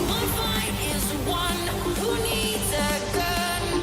One fight is one who needs a gun.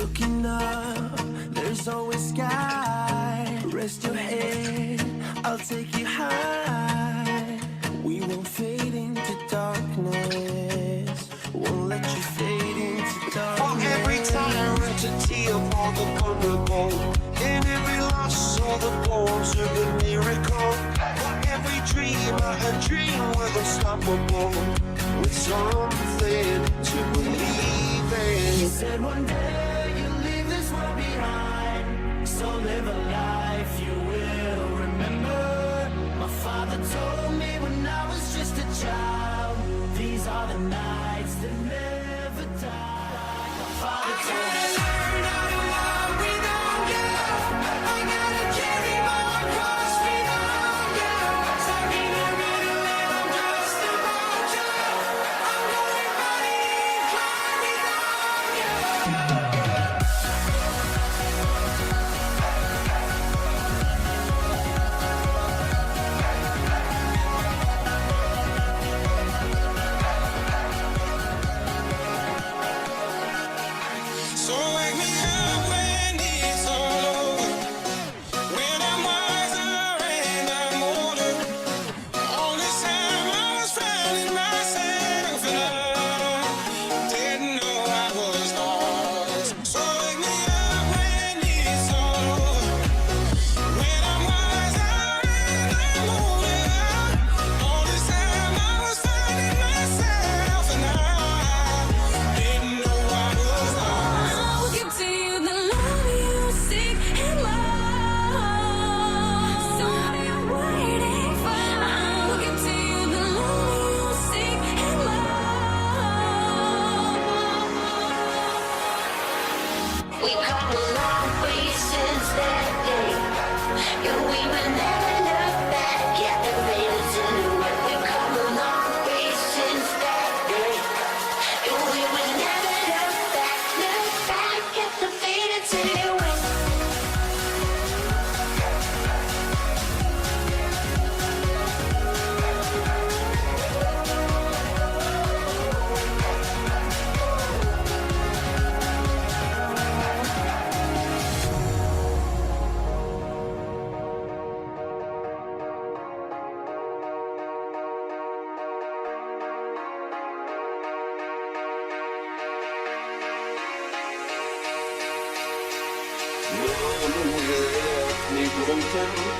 Looking up, there's always sky. Rest your head, I'll take you high. We won't fade into darkness. Won't let you fade into darkness. For every tyrant a tear for the vulnerable. In every loss all the bones of a miracle. For every dreamer a dream with unstoppable. With something to believe in. You said one day you'll leave this world behind. So live a life you will remember. My father told me when I was just a child. These are the nights that never die. My father told me.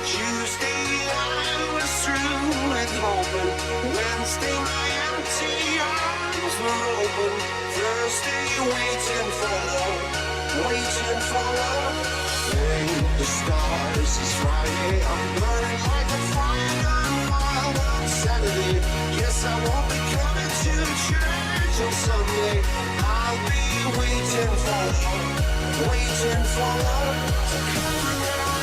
Tuesday I was through with hoping. Wednesday my empty arms were open. Thursday waiting for love, waiting for love. Thank the stars, it's Friday. I'm burning like a fire on wild on Saturday. Guess I won't be coming to church on Sunday. I'll be waiting for love, waiting for love to come around.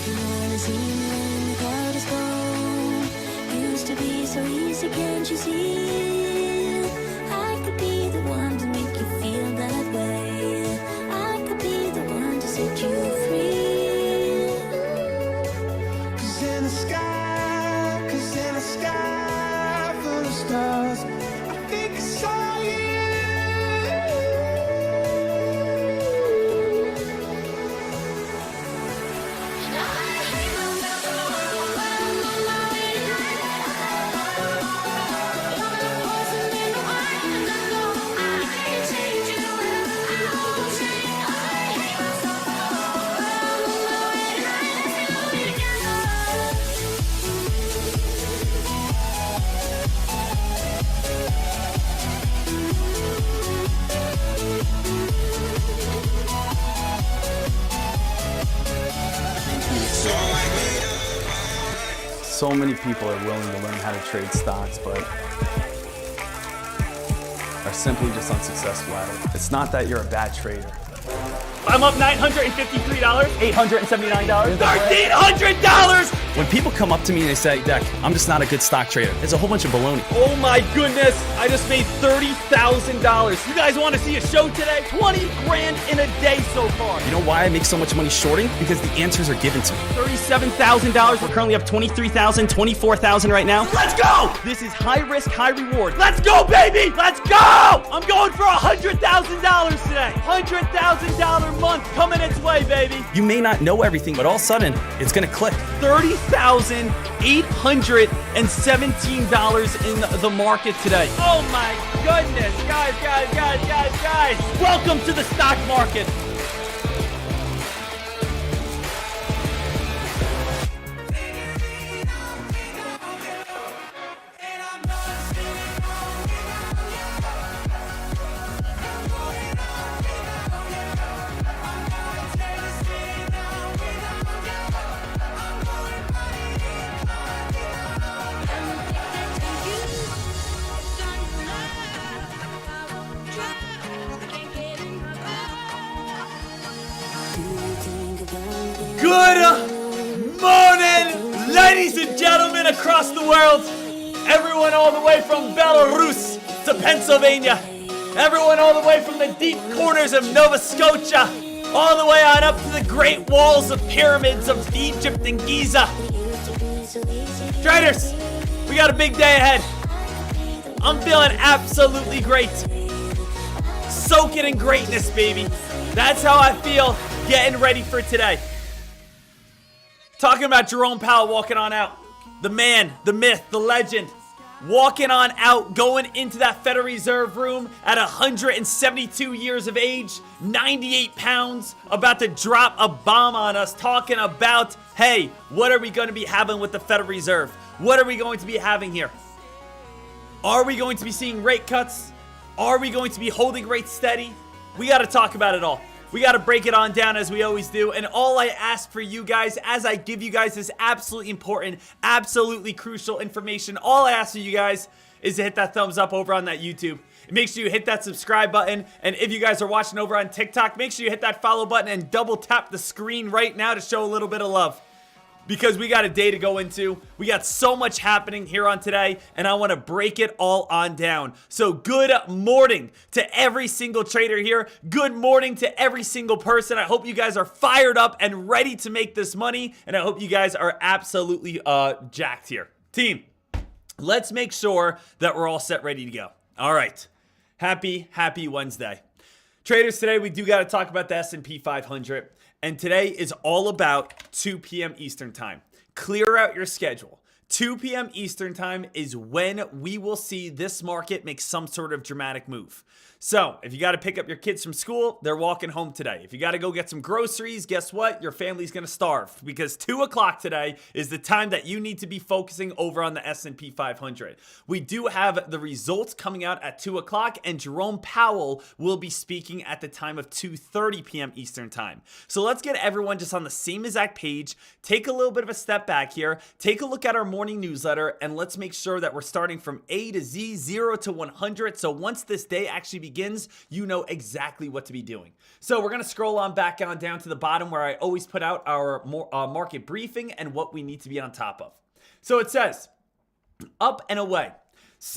You wanna see me when the cloud is gone. Used to be so easy, can't you see? I could be the one to make you feel that way. I could be the one to set you free. 'Cause in the sky full of stars, I think I saw you. So many people are willing to learn how to trade stocks, but are simply just unsuccessful at it. It's not that you're a bad trader. I'm up $953, $879, $1,300! When people come up to me and they say, Dek, I'm just not a good stock trader, there's a whole bunch of baloney. Oh my goodness, I just made $30,000. You guys want to see a show today? 20 grand in a day so far. You know why I make so much money shorting? Because the answers are given to me. $37,000. We're currently up $23,000, $24,000 right now. Let's go! This is high risk, high reward. Let's go, baby! Let's go! I'm going for $100,000 today. $100,000 month coming its way, baby. You may not know everything, but all of a sudden, it's gonna click. $30,817 in the market today. Oh my goodness, guys. Welcome to the stock market. Good morning, ladies and gentlemen across the world. Everyone all the way from Belarus to Pennsylvania. Everyone all the way from the deep corners of Nova Scotia. All the way on up to the great walls of pyramids of Egypt and Giza. Traders, we got a big day ahead. I'm feeling absolutely great. Soaking in greatness, baby. That's how I feel getting ready for today. Talking about Jerome Powell walking on out. The man, the myth, the legend. Walking on out, going into that Federal Reserve room at 172 years of age, 98 pounds, about to drop a bomb on us, talking about, hey, what are we going to be having with the Federal Reserve? What are we going to be having here? Are we going to be seeing rate cuts? Are we going to be holding rates steady? We got to talk about it all. We got to break it on down as we always do. And all I ask for you guys, as I give you guys this absolutely important, absolutely crucial information, all I ask for you guys is to hit that thumbs up over on that YouTube. Make sure you hit that subscribe button. And if you guys are watching over on TikTok, make sure you hit that follow button and double tap the screen right now to show a little bit of love. Because we got a day to go into. We got so much happening here on today, and I want to break it all on down. So good morning to every single trader here. Good morning to every single person. I hope you guys are fired up and ready to make this money, and I hope you guys are absolutely jacked here. Team, let's make sure that we're all set, ready to go. All right. Happy Wednesday. Traders, today we do got to talk about the S&P 500. And today is all about 2 p.m. Eastern time. Clear out your schedule. 2 p.m. Eastern time is when we will see this market make some sort of dramatic move. So if you got to pick up your kids from school, they're walking home today. If you got to go get some groceries, guess what? Your family's going to starve, because 2 o'clock today is the time that you need to be focusing over on the S&P 500. We do have the results coming out at 2 o'clock, and Jerome Powell will be speaking at the time of 2:30 p.m. Eastern time. So let's get everyone just on the same exact page. Take a little bit of a step back here. Take a look at our morning newsletter, and let's make sure that we're starting from A to Z, 0 to 100. So once this day actually begins, begins, you know exactly what to be doing. So we're going to scroll on back on down to the bottom where I always put out our market briefing and what we need to be on top of. So it says, up and away.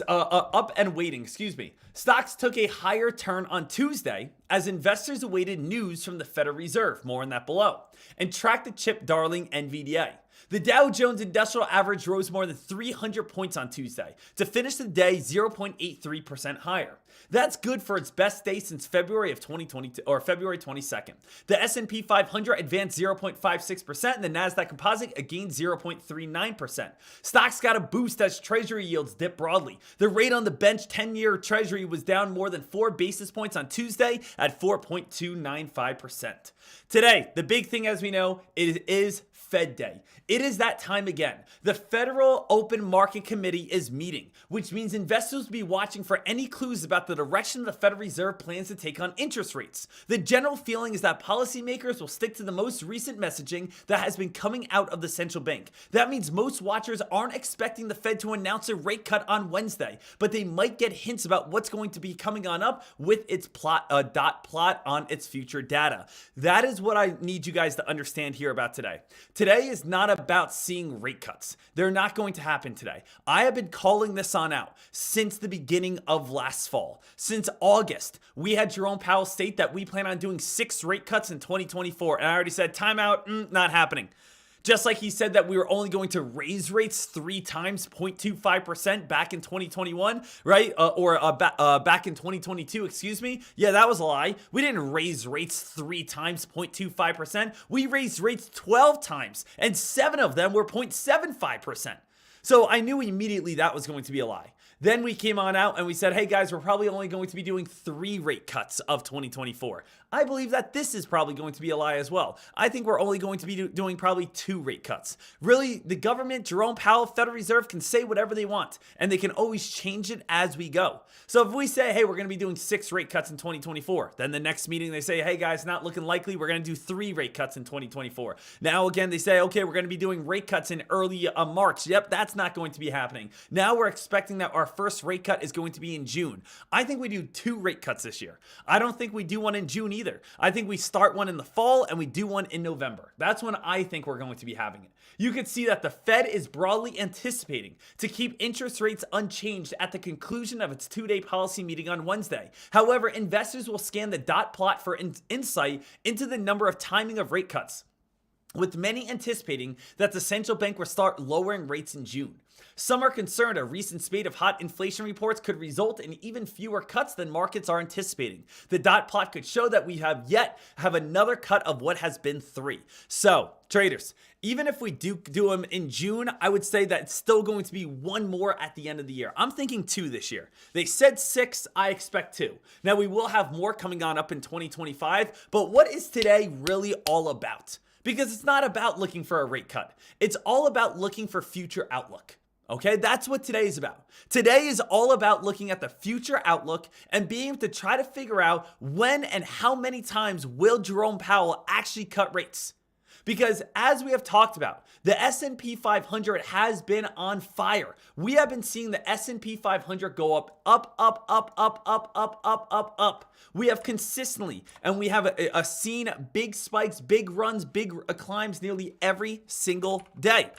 Up and waiting, excuse me. Stocks took a higher turn on Tuesday as investors awaited news from the Federal Reserve, more on that below, and tracked the chip darling NVDA. The Dow Jones Industrial Average rose more than 300 points on Tuesday to finish the day 0.83% higher. That's good for its best day since February of 2022 or February 22nd. The S&P 500 advanced 0.56% and the Nasdaq Composite gained 0.39%. Stocks got a boost as treasury yields dipped broadly. The rate on the bench 10-year treasury was down more than 4 basis points on Tuesday at 4.295%. Today, the big thing, as we know, is Fed Day. It is that time again. The Federal Open Market Committee is meeting, which means investors will be watching for any clues about the direction the Federal Reserve plans to take on interest rates. The general feeling is that policymakers will stick to the most recent messaging that has been coming out of the central bank. That means most watchers aren't expecting the Fed to announce a rate cut on Wednesday, but they might get hints about what's going to be coming on up with its dot plot on its future data. That is what I need you guys to understand here about today. Today is not about seeing rate cuts. They're not going to happen today. I have been calling this on out since the beginning of last fall. Since August, we had Jerome Powell state that we plan on doing 6 rate cuts in 2024. And I already said, timeout, not happening. Just like he said that we were only going to raise rates 3 times, 0.25% back in 2021, right? Back in 2022, excuse me. Yeah, that was a lie. We didn't raise rates 3 times, 0.25%. We raised rates 12 times, and 7 of them were 0.75%. So I knew immediately that was going to be a lie. Then we came on out and we said, hey guys, we're probably only going to be doing 3 rate cuts of 2024. I believe that this is probably going to be a lie as well. I think we're only going to be doing probably 2 rate cuts. Really, the government, Jerome Powell, Federal Reserve can say whatever they want, and they can always change it as we go. So if we say, hey, we're going to be doing 6 rate cuts in 2024, then the next meeting they say, hey guys, not looking likely, we're going to do 3 rate cuts in 2024. Now again, they say, okay, we're going to be doing rate cuts in early March. Yep, that's not going to be happening. Now we're expecting that our first rate cut is going to be in June. I think we do 2 rate cuts this year. I don't think we do one in June either. I think we start one in the fall and we do one in November. That's when I think we're going to be having it. You can see that the Fed is broadly anticipating to keep interest rates unchanged at the conclusion of its 2-day policy meeting on Wednesday. However, investors will scan the dot plot for insight into the number of timing of rate cuts, with many anticipating that the central bank will start lowering rates in June. Some are concerned a recent spate of hot inflation reports could result in even fewer cuts than markets are anticipating. The dot plot could show that we have another cut of what has been 3. So, traders, even if we do them in June, I would say that it's still going to be 1 more at the end of the year. I'm thinking 2 this year. They said 6, I expect 2. Now, we will have more coming on up in 2025, but what is today really all about? Because it's not about looking for a rate cut. It's all about looking for future outlook. Okay, that's what today is about. Today is all about looking at the future outlook and being able to try to figure out when and how many times will Jerome Powell actually cut rates. Because as we have talked about, the S&P 500 has been on fire. We have been seeing the S&P 500 go up. We have consistently, and we have seen big spikes, big runs, big climbs nearly every single day.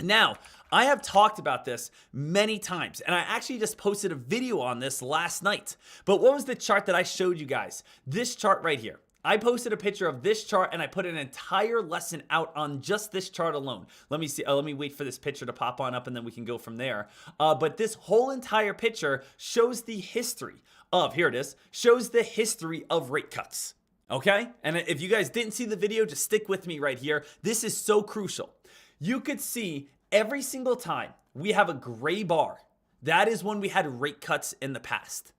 Now, I have talked about this many times, and I actually just posted a video on this last night. But what was the chart that I showed you guys? This chart right here. I posted a picture of this chart and I put an entire lesson out on just this chart alone. Let me see. Let me wait for this picture to pop on up and then we can go from there. But this whole entire picture shows the history of, here it is, shows the history of rate cuts. Okay? And if you guys didn't see the video, just stick with me right here. This is so crucial. You could see every single time we have a gray bar. That is when we had rate cuts in the past.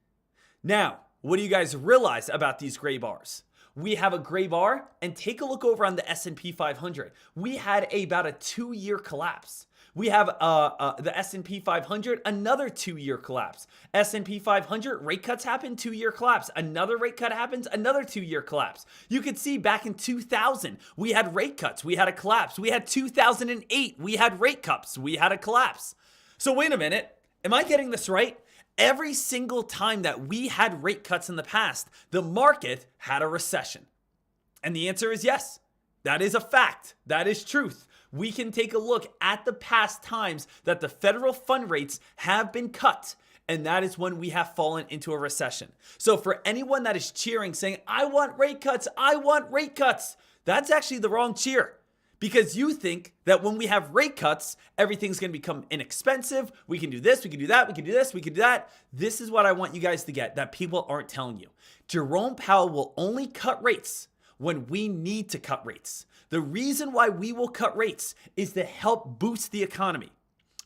Now, what do you guys realize about these gray bars? We have a gray bar, and take a look over on the S&P 500. We had about a 2-year collapse. We have the S&P 500, another 2-year collapse. S&P 500, rate cuts happen, 2-year collapse. Another rate cut happens, another 2-year collapse. You could see back in 2000, we had rate cuts, we had a collapse. We had 2008, we had rate cuts, we had a collapse. So wait a minute, am I getting this right? every single time that we had rate cuts in the past, the market had a recession. And the answer is yes. That is a fact. That is truth. We can take a look at the past times that the federal fund rates have been cut, and that is when we have fallen into a recession. So for anyone that is cheering, saying, I want rate cuts, that's actually the wrong cheer. Because you think that when we have rate cuts, everything's going to become inexpensive. We can do this, we can do that, we can do this, we can do that. This is what I want you guys to get that people aren't telling you. Jerome Powell will only cut rates when we need to cut rates. The reason why we will cut rates is to help boost the economy.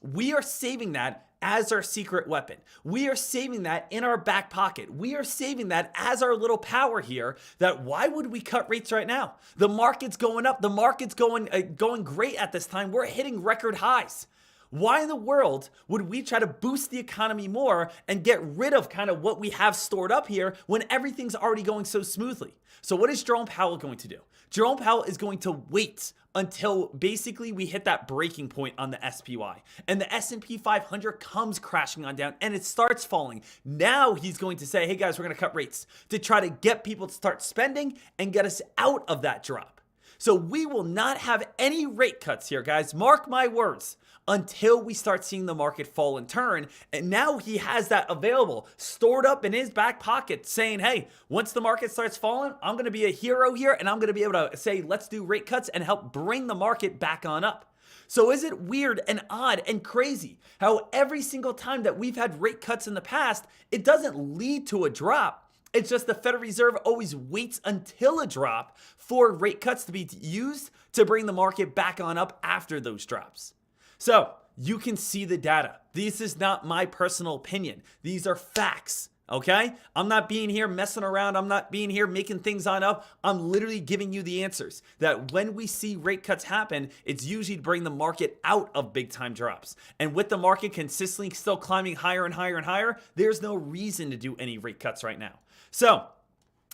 We are saving that as our secret weapon. We are saving that in our back pocket. We are saving that as our little power here, that why would we cut rates right now? The market's going up. The market's going great at this time. We're hitting record highs. Why in the world would we try to boost the economy more and get rid of kind of what we have stored up here when everything's already going so smoothly? So what is Jerome Powell going to do? Jerome Powell is going to wait until basically we hit that breaking point on the SPY and the S&P 500 comes crashing on down and it starts falling. Now he's going to say, hey guys, we're going to cut rates to try to get people to start spending and get us out of that drop. So we will not have any rate cuts here, guys. Mark my words. Until we start seeing the market fall and turn. And now he has that available, stored up in his back pocket, saying, hey, once the market starts falling, I'm going to be a hero here and I'm going to be able to say, let's do rate cuts and help bring the market back on up. So is it weird and odd and crazy how every single time that we've had rate cuts in the past, it doesn't lead to a drop? It's just the Federal Reserve always waits until a drop for rate cuts to be used to bring the market back on up after those drops. So you can see the data. This is not my personal opinion. These are facts, okay? I'm not being here messing around. I'm not being here making things on up. I'm literally giving you the answers that when we see rate cuts happen, it's usually to bring the market out of big time drops. And with the market consistently still climbing higher and higher and higher, there's no reason to do any rate cuts right now. So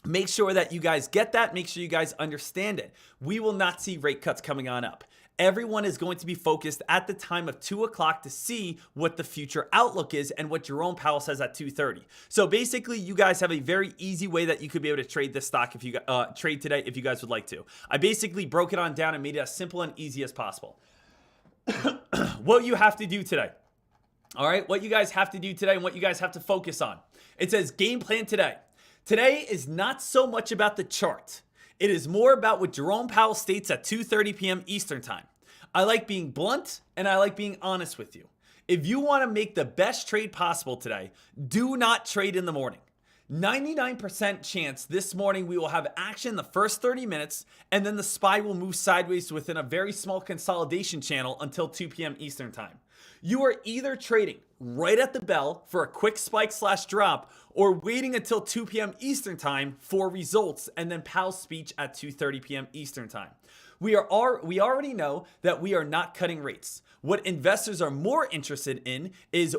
make sure that you guys get that. Make sure you guys understand it. We will not see rate cuts coming on up. Everyone is going to be focused at the time of 2 o'clock to see what the future outlook is and what Jerome Powell says at 2:30. So basically, you guys have a very easy way that you could be able to trade this stock if you trade today if you guys would like to. I basically broke it on down and made it as simple and easy as possible. What you have to do today. All right, what you guys have to do today and what you guys have to focus on. It says game plan today. Today is not so much about the chart. It is more about what Jerome Powell states at 2:30 p.m. Eastern time. I like being blunt and I like being honest with you. If you want to make the best trade possible today, do not trade in the morning. 99% chance this morning we will have action the first 30 minutes and then the SPY will move sideways within a very small consolidation channel until 2 p.m. Eastern time. You are either trading right at the bell for a quick spike / drop or waiting until 2 p.m. Eastern time for results and then Powell's speech at 2:30 p.m. Eastern time. We already know that we are not cutting rates. What investors are more interested in is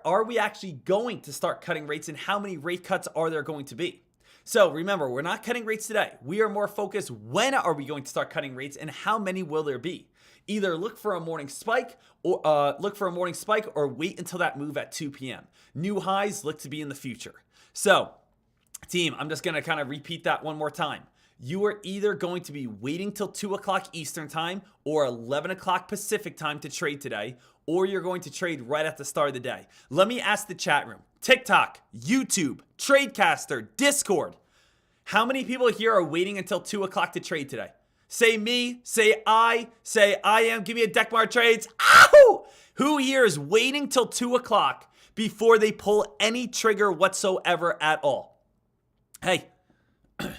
are we actually going to start cutting rates and how many rate cuts are there going to be? So remember, we're not cutting rates today. We are more focused when are we going to start cutting rates and how many will there be? Either look for a morning spike or wait until that move at 2 p.m. New highs look to be in the future. So, team, I'm just going to kind of repeat that one more time. You are either going to be waiting till 2 o'clock Eastern time or 11 o'clock Pacific time to trade today, or you're going to trade right at the start of the day. Let me ask the chat room, TikTok, YouTube, TRADECASTER, Discord. How many people here are waiting until 2 o'clock to trade today? Say me, say I am. Give me a Dekmar trades. Ow! Who here is waiting till 2 o'clock before they pull any trigger whatsoever at all? Hey,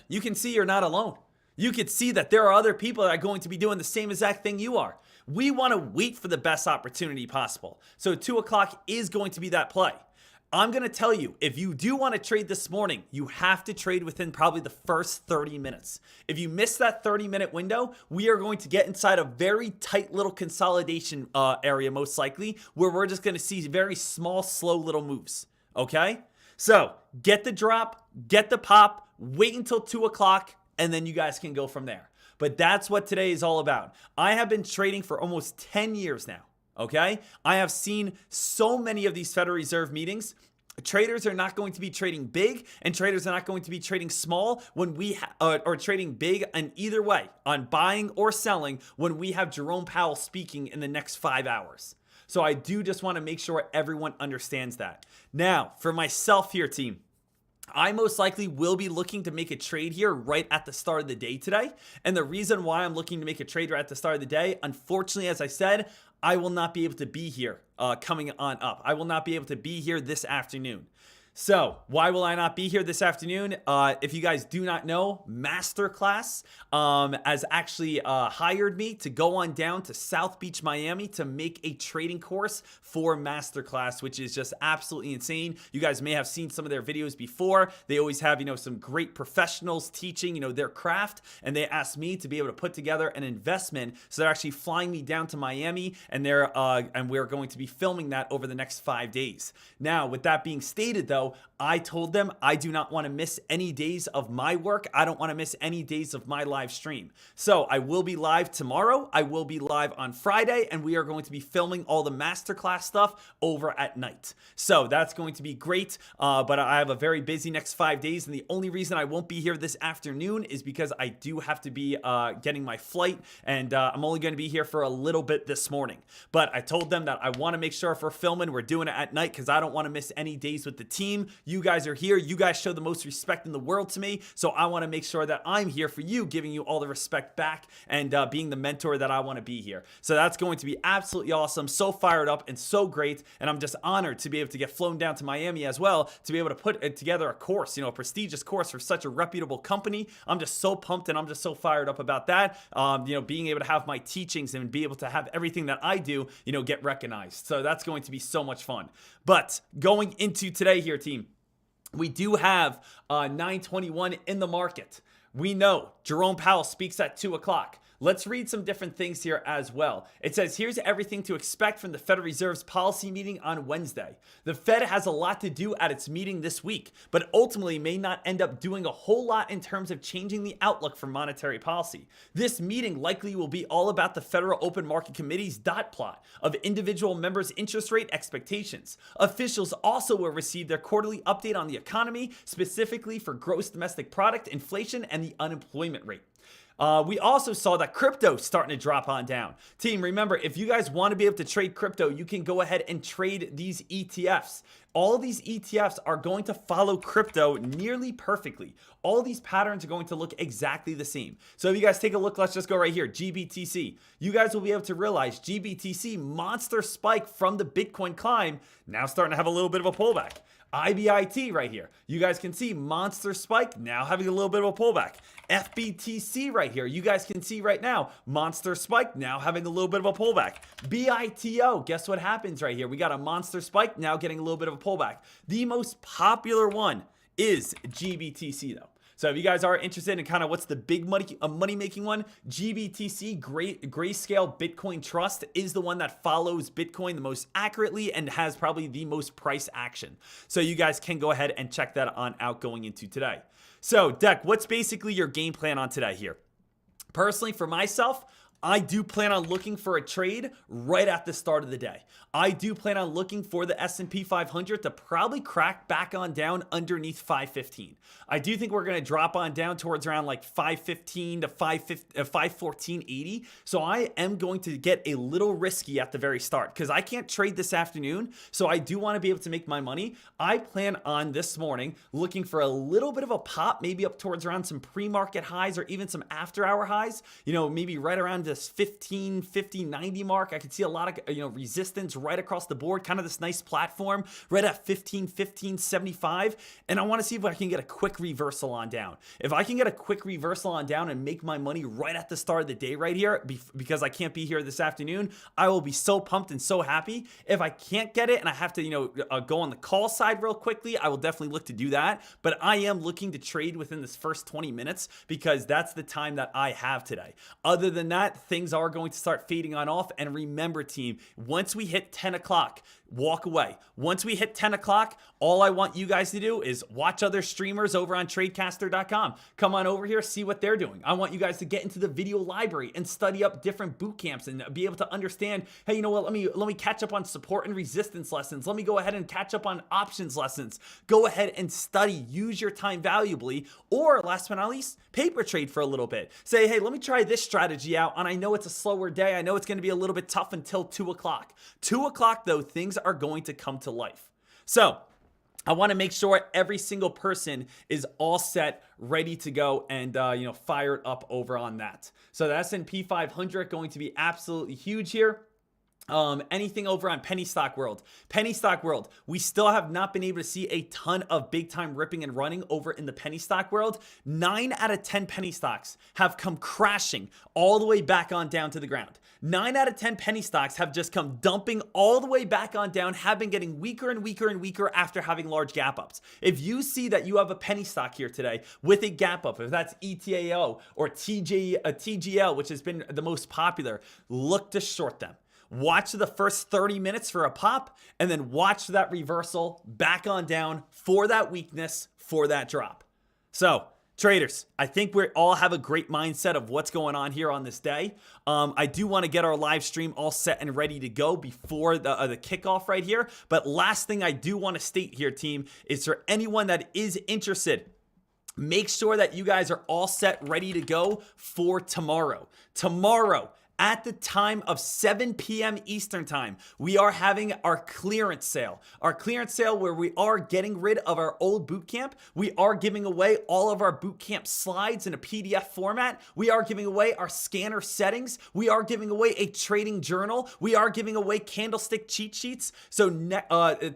you can see you're not alone. You can see that there are other people that are going to be doing the same exact thing you are. We want to wait for the best opportunity possible. So 2 o'clock is going to be that play. I'm going to tell you, if you do want to trade this morning, you have to trade within probably the first 30 minutes. If you miss that 30-minute window, we are going to get inside a very tight little consolidation area, most likely, where we're just going to see very small, slow little moves. Okay? So get the drop, get the pop, wait until 2 o'clock, and then you guys can go from there. But that's what today is all about. I have been trading for almost 10 years now. Okay, I have seen so many of these Federal Reserve meetings, Traders are not going to be trading big, and traders are not going to be trading small when we or trading big in either way on buying or selling when we have Jerome Powell speaking in the next 5 hours. So I do just want to make sure everyone understands that. Now, for myself here, team, I most likely will be looking to make a trade here right at the start of the day today. And the reason why I'm looking to make a trade right at the start of the day, unfortunately, as I said, I will not be able to be here coming on up. I will not be able to be here this afternoon. So why will I not be here this afternoon? If you guys do not know, Masterclass has actually hired me to go on down to South Beach, Miami to make a trading course for Masterclass, which is just absolutely insane. You guys may have seen some of their videos before. They always have, some great professionals teaching, their craft, and they asked me to be able to put together an investment. So they're actually flying me down to Miami, and we're going to be filming that over the next 5 days. Now, with that being stated, though, I told them I do not want to miss any days of my work. I don't want to miss any days of my live stream. So I will be live tomorrow. I will be live on Friday, and we are going to be filming all the masterclass stuff over at night. So that's going to be great. But I have a very busy next 5 days, and the only reason I won't be here this afternoon is because I do have to be getting my flight, and I'm only going to be here for a little bit this morning. But I told them that I want to make sure if we're filming, we're doing it at night because I don't want to miss any days with the team. You guys are here. You guys show the most respect in the world to me. So I want to make sure that I'm here for you, giving you all the respect back and being the mentor that I want to be here. So that's going to be absolutely awesome. So fired up and so great. And I'm just honored to be able to get flown down to Miami as well, to be able to put together a course, a prestigious course for such a reputable company. I'm just so pumped and I'm just so fired up about that. Being able to have my teachings and be able to have everything that I do, get recognized. So that's going to be so much fun. But going into today here, team, we do have 921 in the market. We know Jerome Powell speaks at 2 o'clock. Let's read some different things here as well. It says, here's everything to expect from the Federal Reserve's policy meeting on Wednesday. The Fed has a lot to do at its meeting this week, but ultimately may not end up doing a whole lot in terms of changing the outlook for monetary policy. This meeting likely will be all about the Federal Open Market Committee's dot plot of individual members' interest rate expectations. Officials also will receive their quarterly update on the economy, specifically for gross domestic product, inflation, and the unemployment rate. We also saw that crypto starting to drop on down. Team, remember, if you guys want to be able to trade crypto, you can go ahead and trade these ETFs. All of these ETFs are going to follow crypto nearly perfectly. All these patterns are going to look exactly the same. So if you guys take a look, let's just go right here, GBTC. You guys will be able to realize GBTC monster spike from the Bitcoin climb, now starting to have a little bit of a pullback. IBIT right here. You guys can see monster spike, now having a little bit of a pullback. FBTC right here. You guys can see right now, monster spike, now having a little bit of a pullback. BITO, guess what happens right here? We got a monster spike, now getting a little bit of a pullback. The most popular one is GBTC though. So if you guys are interested in kind of what's the big money-making one, GBTC, Grayscale Bitcoin Trust, is the one that follows Bitcoin the most accurately and has probably the most price action. So you guys can go ahead and check that on out going into today. So Dek, what's basically your game plan on today here? Personally, for myself, I do plan on looking for a trade right at the start of the day. I do plan on looking for the S&P 500 to probably crack back on down underneath 515. I do think we're going to drop on down towards around like 515 to 514.80. So I am going to get a little risky at the very start because I can't trade this afternoon. So I do want to be able to make my money. I plan on this morning looking for a little bit of a pop, maybe up towards around some pre-market highs or even some after-hour highs. Maybe right around this 15, 50, 90 mark. I could see a lot of resistance right across the board, kind of this nice platform right at 15, 75. And I want to see if I can get a quick reversal on down. If I can get a quick reversal on down and make my money right at the start of the day right here, because I can't be here this afternoon, I will be so pumped and so happy. If I can't get it and I have to, go on the call side real quickly, I will definitely look to do that. But I am looking to trade within this first 20 minutes because that's the time that I have today. Other than that, things are going to start fading on off. And remember, team, once we hit 10 o'clock, walk away. Once we hit 10 o'clock, all I want you guys to do is watch other streamers over on TRADECASTER.com. Come on over here, see what they're doing. I want you guys to get into the video library and study up different boot camps and be able to understand, hey, you know what, let me catch up on support and resistance lessons. Let me go ahead and catch up on options lessons. Go ahead and study. Use your time valuably. Or last but not least, paper trade for a little bit. Say, hey, let me try this strategy out. And I know it's a slower day. I know it's going to be a little bit tough until 2 o'clock. 2 o'clock, though, things are going to come to life. So I want to make sure every single person is all set, ready to go, and fired up over on that. So the S&P 500 going to be absolutely huge here. Anything over on Penny Stock World. Penny Stock World, we still have not been able to see a ton of big time ripping and running over in the Penny Stock World. 9 out of 10 penny stocks have come crashing all the way back on down to the ground. 9 out of 10 penny stocks have just come dumping all the way back on down, have been getting weaker and weaker and weaker after having large gap ups. If you see that you have a penny stock here today with a gap up, if that's ETAO or TGL, which has been the most popular, look to short them. Watch the first 30 minutes for a pop, and then watch that reversal back on down for that weakness, for that drop. So, traders, I think we all have a great mindset of what's going on here on this day. I do want to get our live stream all set and ready to go before the kickoff right here. But last thing I do want to state here, team, is for anyone that is interested, make sure that you guys are all set, ready to go for tomorrow. Tomorrow, at the time of 7 p.m. Eastern time, we are having our clearance sale. Our clearance sale where we are getting rid of our old boot camp. We are giving away all of our boot camp slides in a PDF format. We are giving away our scanner settings. We are giving away a trading journal. We are giving away candlestick cheat sheets. So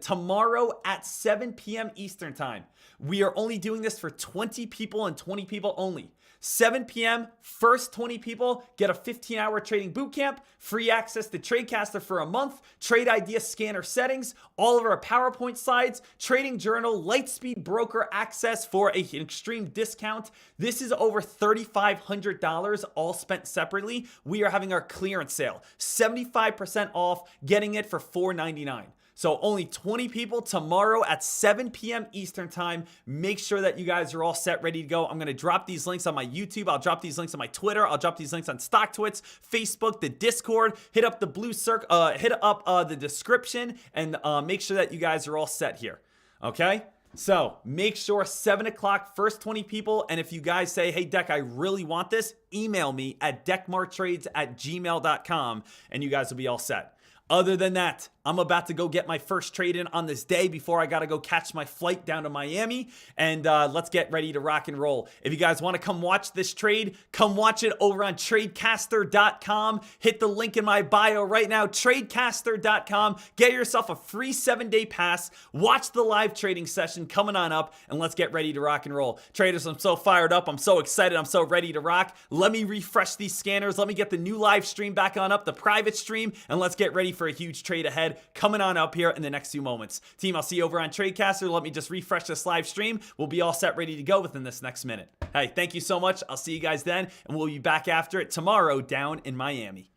tomorrow at 7 p.m. Eastern time, we are only doing this for 20 people and 20 people only. 7 p.m., first 20 people get a 15-hour trading bootcamp, free access to TradeCaster for a month, trade idea scanner settings, all of our PowerPoint slides, trading journal, Lightspeed broker access for an extreme discount. This is over $3,500 all spent separately. We are having our clearance sale, 75% off, getting it for $499. So only 20 people tomorrow at 7 p.m. Eastern time. Make sure that you guys are all set, ready to go. I'm going to drop these links on my YouTube. I'll drop these links on my Twitter. I'll drop these links on StockTwits, Facebook, the Discord. Hit up the blue circle, hit up the description, and make sure that you guys are all set here. Okay? So make sure 7 o'clock, first 20 people. And if you guys say, hey, Dek, I really want this, email me at dekmartrades@gmail.com, and you guys will be all set. Other than that, I'm about to go get my first trade in on this day before I got to go catch my flight down to Miami. And let's get ready to rock and roll. If you guys want to come watch this trade, come watch it over on TradeCaster.com. Hit the link in my bio right now, TradeCaster.com. Get yourself a free 7-day pass. Watch the live trading session coming on up, and let's get ready to rock and roll. Traders, I'm so fired up. I'm so excited. I'm so ready to rock. Let me refresh these scanners. Let me get the new live stream back on up, the private stream, and let's get ready for a huge trade ahead coming on up here in the next few moments. Team, I'll see you over on TradeCaster. Let me just refresh this live stream. We'll be all set, ready to go within this next minute. Hey, thank you so much. I'll see you guys then, and we'll be back after it tomorrow down in Miami.